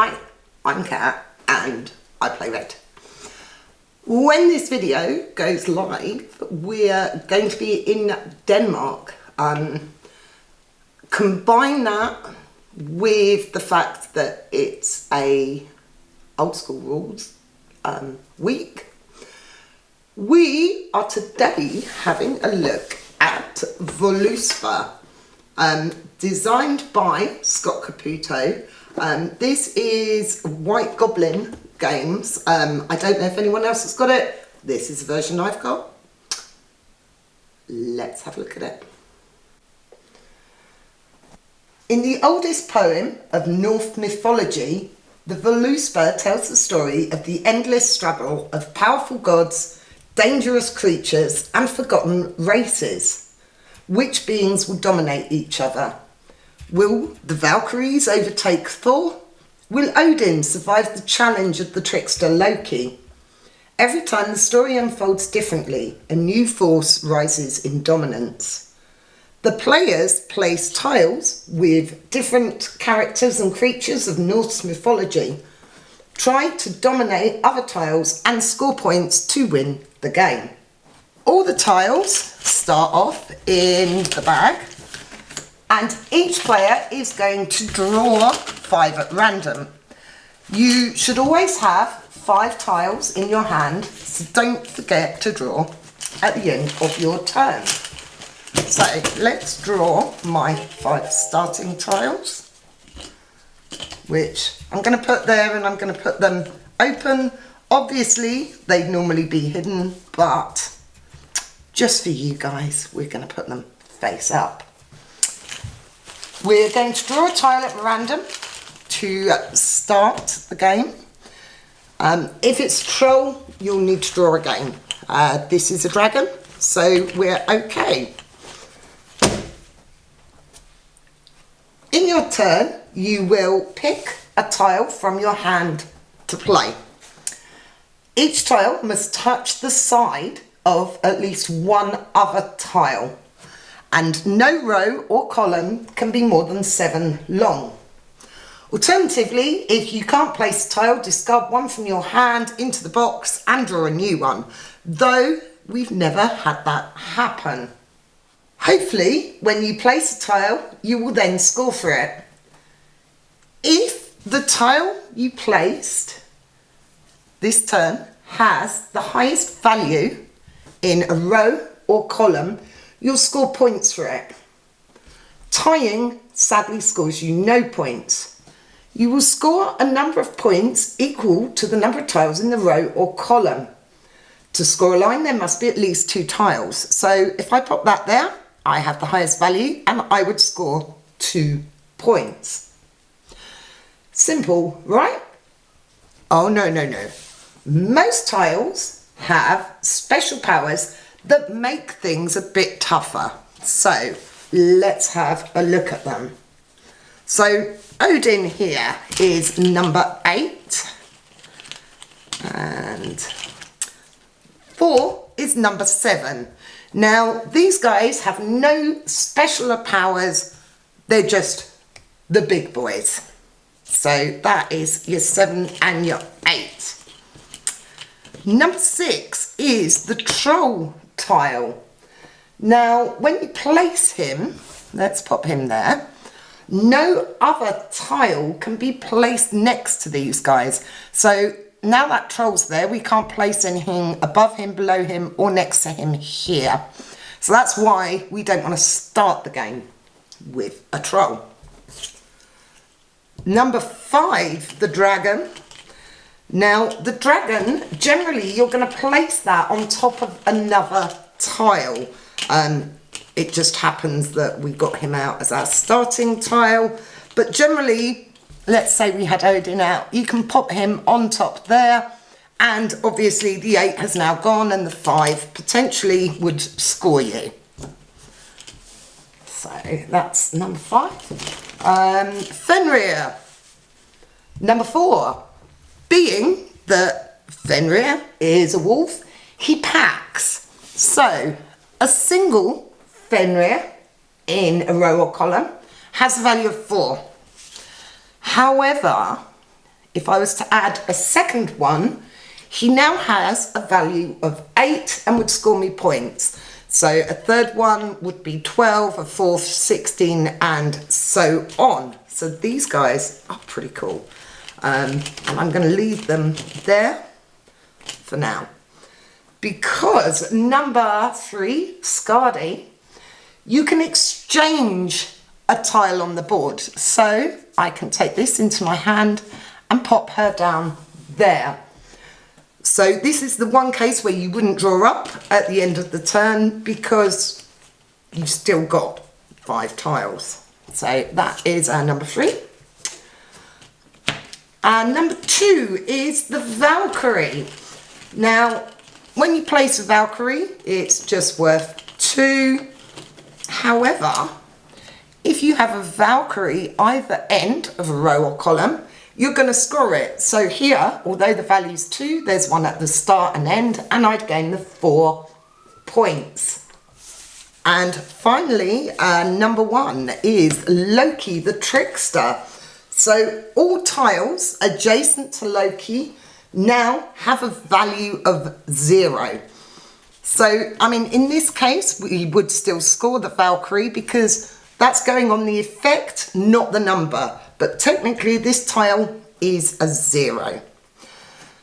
Hi, I'm Kat and I play red. When this video goes live, we're going to be in Denmark. Combine that with the fact that it's a old school rules week. We are today having a look at Völuspá, designed by Scott Caputo. This is White Goblin Games. I don't know if anyone else has got it. This is the version I've got. Let's have a look at it. In the oldest poem of Norse mythology, the Völuspá tells the story of the endless struggle of powerful gods, dangerous creatures and forgotten races. Which beings will dominate each other? Will the Valkyries overtake Thor? Will Odin survive the challenge of the trickster Loki? Every time the story unfolds differently, a new force rises in dominance. The players place tiles with different characters and creatures of Norse mythology. Try to dominate other tiles and score points to win the game. All the tiles start off in the bag, and each player is going to draw 5 at random. You should always have 5 tiles in your hand, so don't forget to draw at the end of your turn. So let's draw my 5 starting tiles, which I'm going to put there, and I'm going to put them open. Obviously, they'd normally be hidden, but just for you guys, we're going to put them face up. We're going to draw a tile at random to start the game. If it's troll, you'll need to draw again. This is a dragon, so we're okay. In your turn, you will pick a tile from your hand to play. Each tile must touch the side of at least one other tile, and no row or column can be more than 7 long. Alternatively, if you can't place a tile, discard one from your hand into the box and draw a new one, though we've never had that happen. Hopefully, when you place a tile, you will then score for it. If the tile you placed this turn has the highest value in a row or column, you'll score points for it. Tying sadly scores you no points. You will score a number of points equal to the number of tiles in the row or column. To score a line, there must be at least 2 tiles. So if I pop that there, I have the highest value and I would score 2 points. Simple, right? Oh, no. Most tiles have special powers that make things a bit tougher. So let's have a look at them. So Odin here is number 8 and Thor is number 7. Now these guys have no special powers, they're just the big boys. So that is your 7 and your 8. Number 6 is the troll tile. Now, when you place him, let's pop him there, no other tile can be placed next to these guys. So now that troll's there, we can't place anything above him, below him, or next to him here. So that's why we don't want to start the game with a troll. Number 5, the dragon. Now, the dragon, generally, you're going to place that on top of another tile. It just happens that we got him out as our starting tile. But generally, let's say we had Odin out, you can pop him on top there. And obviously, the 8 has now gone and the 5 potentially would score you. So that's number 5. Fenrir. Number 4. Being that Fenrir is a wolf, he packs. So a single Fenrir in a row or column has a value of 4. However, if I was to add a second one, he now has a value of 8 and would score me points. So a third one would be 12, a fourth 16, and so on. So these guys are pretty cool. And I'm going to leave them there for now. Because number 3, Scardy, you can exchange a tile on the board. So I can take this into my hand and pop her down there. So this is the one case where you wouldn't draw up at the end of the turn because you've still got 5 tiles. So that is our number 3. And number 2 is the Valkyrie. Now, when you place a Valkyrie, it's just worth 2. However, if you have a Valkyrie either end of a row or column, you're going to score it. So here, although the value is 2, there's one at the start and end, and I'd gain the 4 points. And finally, number 1 is Loki the Trickster. So all tiles adjacent to Loki now have a value of 0. So, I mean, in this case, we would still score the Valkyrie because that's going on the effect, not the number. But technically, this tile is a 0.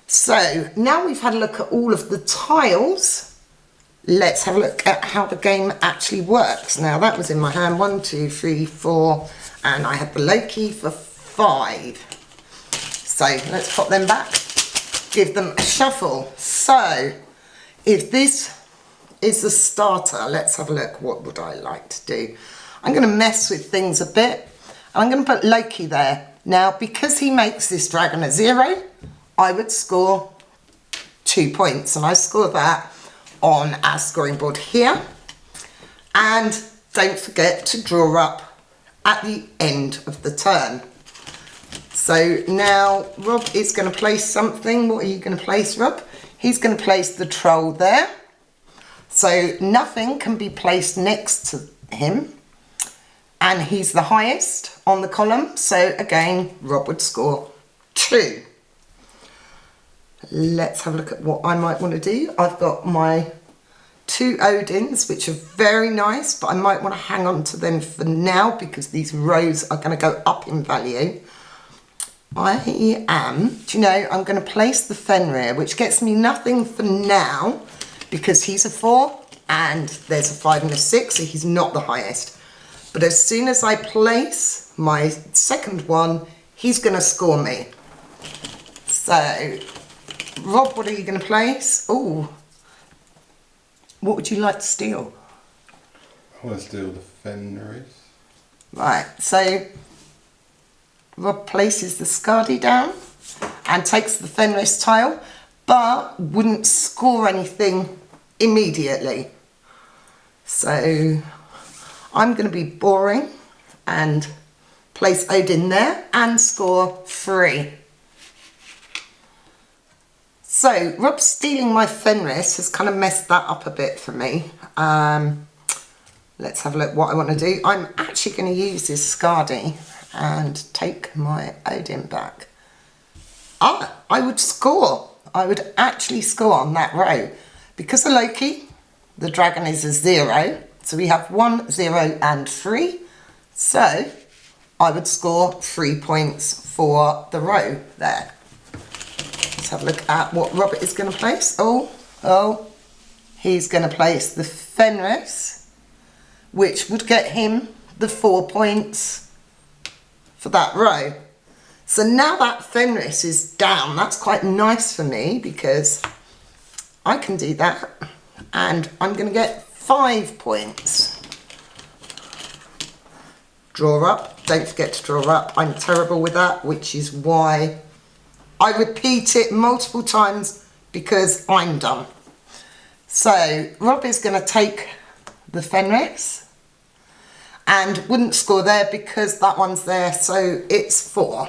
So, now we've had a look at all of the tiles, let's have a look at how the game actually works. Now, that was in my hand, 1, 2, 3, 4, and I had the Loki for 5. So, let's pop them back, give them a shuffle. So, if this is the starter, let's have a look. What would I like to do? I'm going to mess with things a bit. I'm going to put Loki there. Now, because he makes this dragon a 0, I would score 2 points. And I score that on our scoring board here. And don't forget to draw up at the end of the turn. So now Rob is going to place something. What are you going to place, Rob? He's going to place the troll there. So nothing can be placed next to him. And he's the highest on the column. So again, Rob would score 2. Let's have a look at what I might want to do. I've got my 2 Odins, which are very nice, but I might want to hang on to them for now because these rows are going to go up in value. I'm going to place the Fenrir, which gets me nothing for now because he's a 4 and there's a 5 and a 6, so he's not the highest. But as soon as I place my second one, he's going to score me. So, Rob, what are you going to place? Oh, what would you like to steal? I want to steal the Fenris. Right, so Rob places the Scardy down and takes the Fenris tile, but wouldn't score anything immediately. So I'm going to be boring and place Odin there and score 3. So Rob stealing my Fenris has kind of messed that up a bit for me. Let's have a look what I want to do. I'm actually going to use this Scardy and take my Odin back. I would score. I would actually score on that row. Because of Loki, the dragon is a 0. So we have 1, 0 and 3. So I would score 3 points for the row there. Let's have a look at what Robert is going to place. Oh, he's going to place the Fenris, which would get him the 4 points for that row. So now that Fenris is down, that's quite nice for me because I can do that and I'm going to get 5 points. Draw up. Don't forget to draw up. I'm terrible with that, which is why I repeat it multiple times because I'm dumb. So Rob is going to take the Fenris and wouldn't score there because that one's there, so it's 4.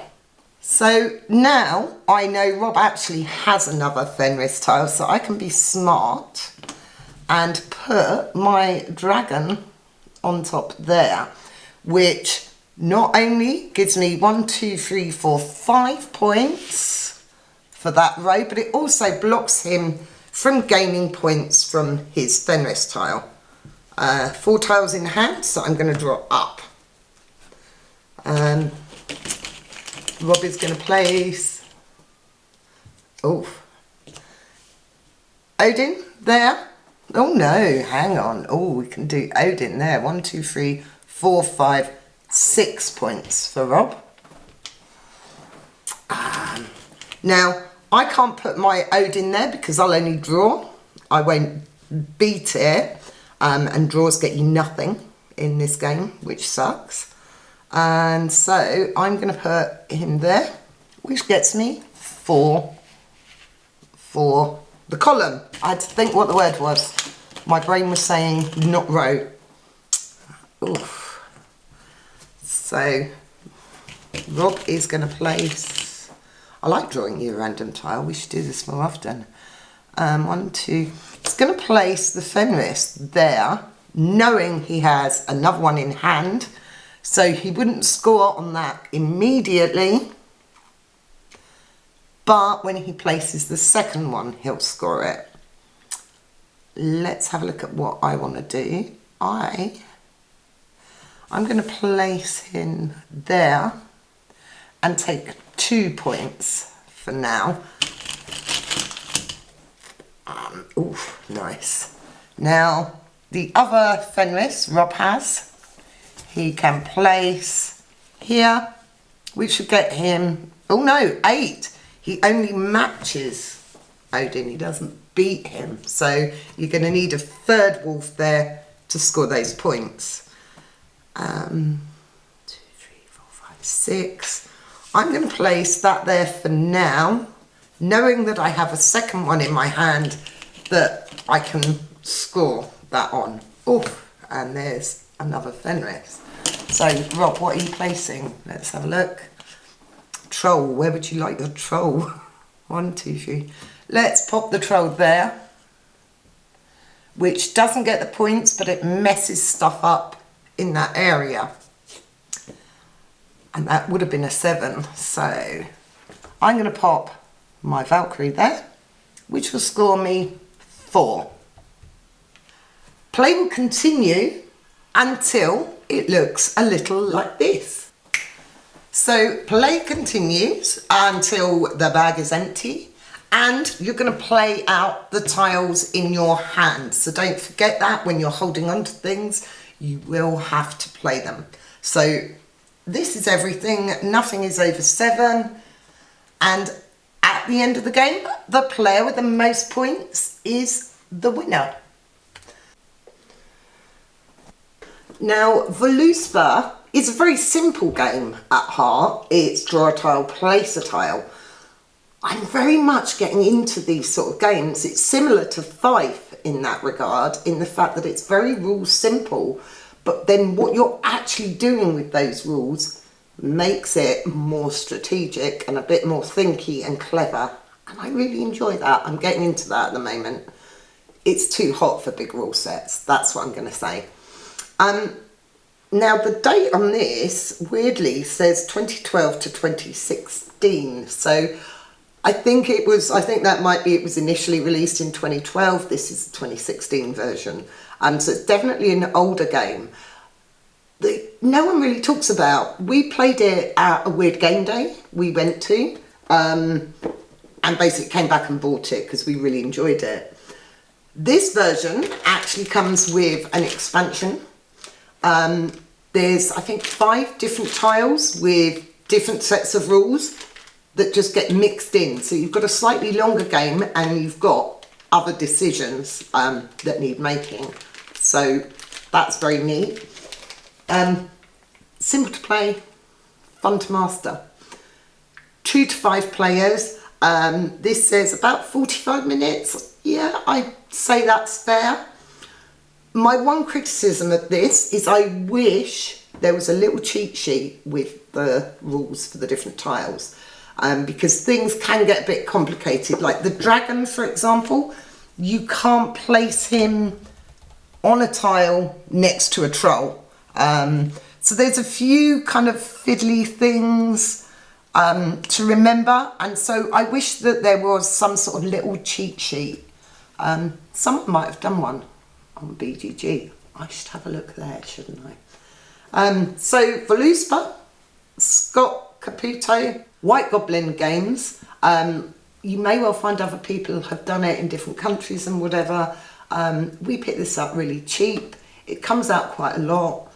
So now I know Rob actually has another Fenris tile, so I can be smart and put my dragon on top there, which not only gives me 1, 2, 3, 4, 5 points for that row, but it also blocks him from gaining points from his Fenris tile. 4 tiles in hand, so I'm going to draw up. Rob is going to place, Odin there. Oh no, hang on. Oh, we can do Odin there. 1, 2, 3, 4, 5, 6 points for Rob. Now, I can't put my Odin there because I'll only draw. I won't beat it. And draws get you nothing in this game, which sucks. And so I'm going to put him there, which gets me 4 for the column. I had to think what the word was. My brain was saying not row. Oof. So Rob is going to place, I like drawing you a random tile, we should do this more often. 1, 2, it's going to place the Fenris there, knowing he has another one in hand, so he wouldn't score on that immediately, but when he places the second one, he'll score it. Let's have a look at what I want to do. I'm going to place him there and take 2 points for now. Nice. Now, the other Fenris Rob has, he can place here, which should get him, 8. He only matches Odin, he doesn't beat him. So you're going to need a third wolf there to score those points. 2, 3, 4, 5, 6. I'm going to place that there for now, knowing that I have a second one in my hand that I can score that on. And there's another Fenris. So, Rob, what are you placing? Let's have a look. Troll, where would you like your troll? 1, 2, 3. Let's pop the troll there, which doesn't get the points, but it messes stuff up in that area. And that would have been a 7. So, I'm going to pop my Valkyrie there, which will score me 4. Play will continue until it looks a little like this. So play continues until the bag is empty, and you're going to play out the tiles in your hand. So don't forget that when you're holding on to things, you will have to play them. So this is everything. Nothing is over 7. And at the end of the game, the player with the most points is the winner. Now, Völuspá is a very simple game at heart. It's draw a tile, place a tile. I'm very much getting into these sort of games. It's similar to Fife in that regard, in the fact that it's very rule simple, but then what you're actually doing with those rules makes it more strategic and a bit more thinky and clever. And I really enjoy that. I'm getting into that at the moment. It's too hot for big rule sets. That's what I'm going to say. Now the date on this weirdly says 2012 to 2016. So I think it was initially released in 2012. This is the 2016 version. So it's definitely an older game that no one really talks about. We played it at a weird game day we went to, and basically came back and bought it because we really enjoyed it. This version actually comes with an expansion. There's, I think, 5 different tiles with different sets of rules that just get mixed in. So you've got a slightly longer game and you've got other decisions that need making. So that's very neat. Simple to play, fun to master. 2 to 5 players. This says about 45 minutes. Yeah, I'd say that's fair. My one criticism of this is I wish there was a little cheat sheet with the rules for the different tiles, because things can get a bit complicated. Like the dragon, for example, you can't place him on a tile next to a troll. So there's a few kind of fiddly things to remember, and so I wish that there was some sort of little cheat sheet. Someone might have done one on BGG. I should have a look there, shouldn't I? So Völuspá, Scott Caputo, White Goblin games. You may well find other people have done it in different countries and whatever. We picked this up really cheap. It comes out quite a lot.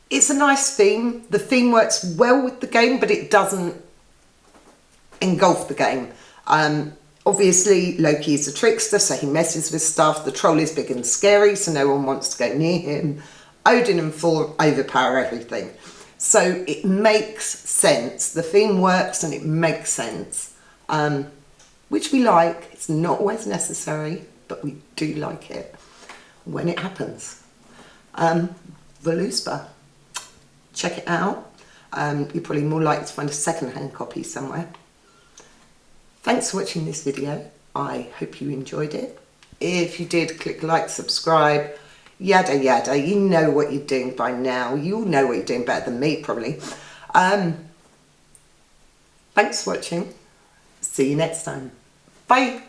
It's a nice theme. The theme works well with the game, but it doesn't engulf the game. Obviously, Loki is a trickster, so he messes with stuff. The troll is big and scary, so no one wants to go near him. Odin and Thor overpower everything. So it makes sense. The theme works and it makes sense, which we like. It's not always necessary, but we do like it when it happens. Völuspá. Check it out. You're probably more likely to find a second-hand copy somewhere. Thanks for watching this video. I hope you enjoyed it. If you did, click like, subscribe, yada yada. You know what you're doing by now. You all know what you're doing better than me, probably. Thanks for watching. See you next time. Bye.